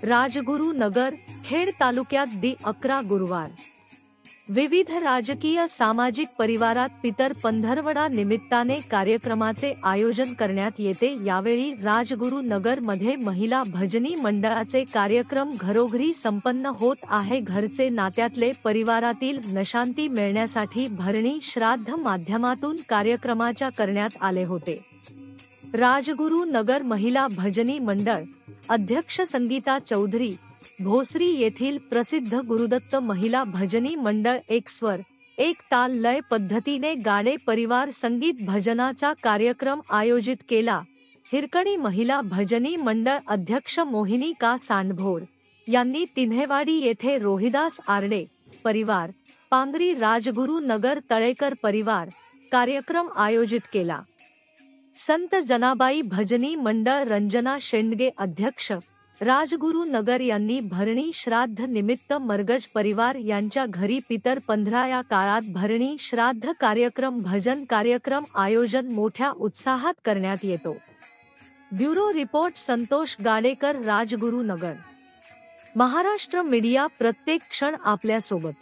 राजगुरू नगर, खेड तालुक्यात 11 गुरुवार विविध राजकीय सामाजिक परिवारात पितर पंधरवडा निमित्ताने कार्यक्रमाचे आयोजन करण्यात येते। यावेळी राजगुरू नगर मध्ये महिला भजनी मंडळाचे कार्यक्रम घरोघरी संपन्न होत आहे। घरचे नात्यातले परिवारातील नशांती मिळण्यासाठी भरणी श्राद्ध माध्यमातून कार्यक्रमाच्या करण्यात आले होते। राजगुरू नगर महिला भजनी मंडळ अध्यक्ष संगीता चौधरी भोसरी येथील प्रसिद्ध गुरुदत्त महिला भजनी मंडळ एक स्वर एक ताल लय पद्धतीने गाणे परिवार संगीत भजनाचा कार्यक्रम आयोजित केला। हिरकणी महिला भजनी मंडळ अध्यक्ष मोहिनी का सांडभोर यांनी तिन्हेवाडी येथे रोहिदास आरडे परिवार, पांगरी राजगुरू नगर तळेकर परिवार कार्यक्रम आयोजित केला। संत जनाबाई भजनी मंडळ रंजना शेंडगे अध्यक्ष राजगुरू नगर यांनी भरणी श्राद्ध निमित्त मरगज परिवार यांच्या घरी पितर 15 या काळात भरणी श्राद्ध कार्यक्रम भजन कार्यक्रम आयोजन मोठ्या उत्साहात करण्यात येतो। ब्युरो रिपोर्ट संतोष गाडेकर राजगुरू नगर। महाराष्ट्र मीडिया प्रत्येक क्षण आपल्या सोबत।